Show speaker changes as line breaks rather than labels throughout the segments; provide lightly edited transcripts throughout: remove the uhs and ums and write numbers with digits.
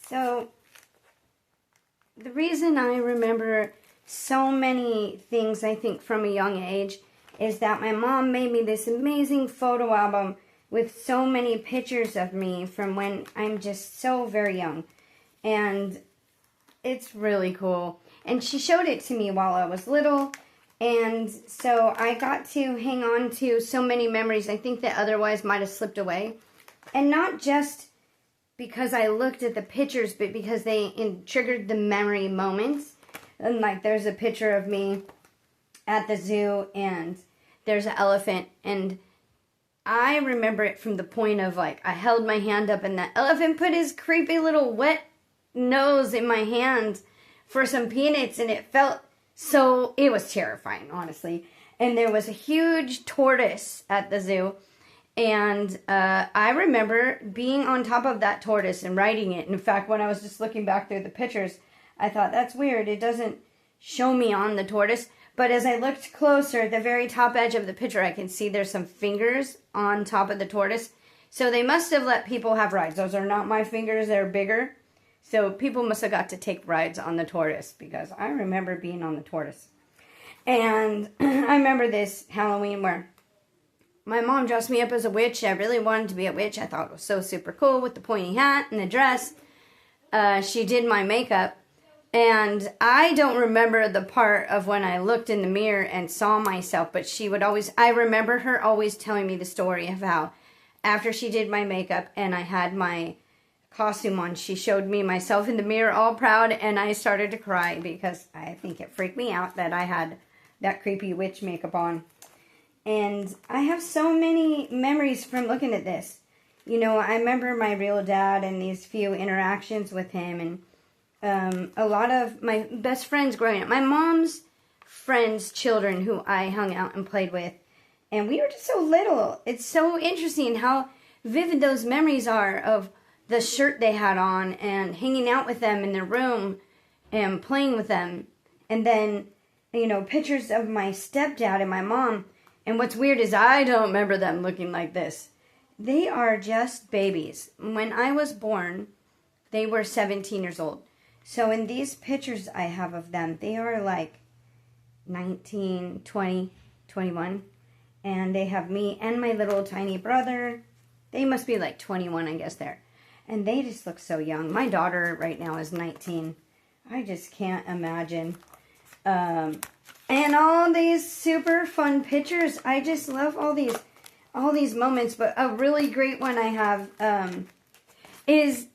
So, the reason I remember so many things, I think, from a young age is that my mom made me this amazing photo album with so many pictures of me from when I'm just so very young. And it's really cool. And she showed it to me while I was little. And so I got to hang on to so many memories I think that otherwise might have slipped away. And not just because I looked at the pictures, but because they triggered the memory moments. And like there's a picture of me at the zoo and there's an elephant, and I remember it from the point of like I held my hand up and the elephant put his creepy little wet nose in my hand for some peanuts, and it was terrifying, honestly. And there was a huge tortoise at the zoo, and I remember being on top of that tortoise and riding it. In fact, when I was just looking back through the pictures, I thought, that's weird, it doesn't show me on the tortoise. But as I looked closer, at the very top edge of the picture, I can see there's some fingers on top of the tortoise. So they must have let people have rides. Those are not my fingers, they're bigger. So people must have got to take rides on the tortoise, because I remember being on the tortoise. And I remember this Halloween where my mom dressed me up as a witch. I really wanted to be a witch. I thought it was so super cool with the pointy hat and the dress. She did my makeup. And I don't remember the part of when I looked in the mirror and saw myself, but I remember her always telling me the story of how after she did my makeup and I had my costume on, she showed me myself in the mirror all proud, and I started to cry because I think it freaked me out that I had that creepy witch makeup on. And I have so many memories from looking at this. You know, I remember my real dad and these few interactions with him, and a lot of my best friends growing up. My mom's friends' children who I hung out and played with. And we were just so little. It's so interesting how vivid those memories are of the shirt they had on and hanging out with them in their room and playing with them. And then, you know, pictures of my stepdad and my mom. And what's weird is I don't remember them looking like this. They are just babies. When I was born, they were 17 years old. So in these pictures I have of them, they are like 19, 20, 21. And they have me and my little tiny brother. They must be like 21, I guess, there. And they just look so young. My daughter right now is 19. I just can't imagine. And all these super fun pictures. I just love all these moments. But a really great one I have is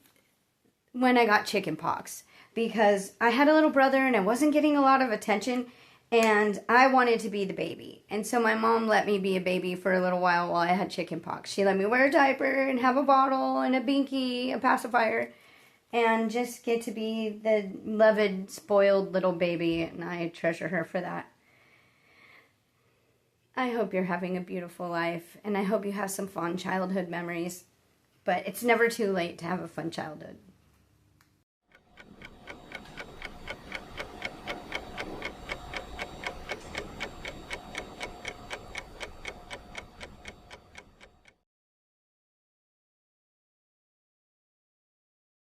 when I got chicken pox. Because I had a little brother and I wasn't getting a lot of attention, and I wanted to be the baby. And so my mom let me be a baby for a little while I had chicken pox. She let me wear a diaper and have a bottle and a binky, a pacifier, and just get to be the loved, spoiled little baby, and I treasure her for that. I hope you're having a beautiful life, and I hope you have some fun childhood memories, but it's never too late to have a fun childhood.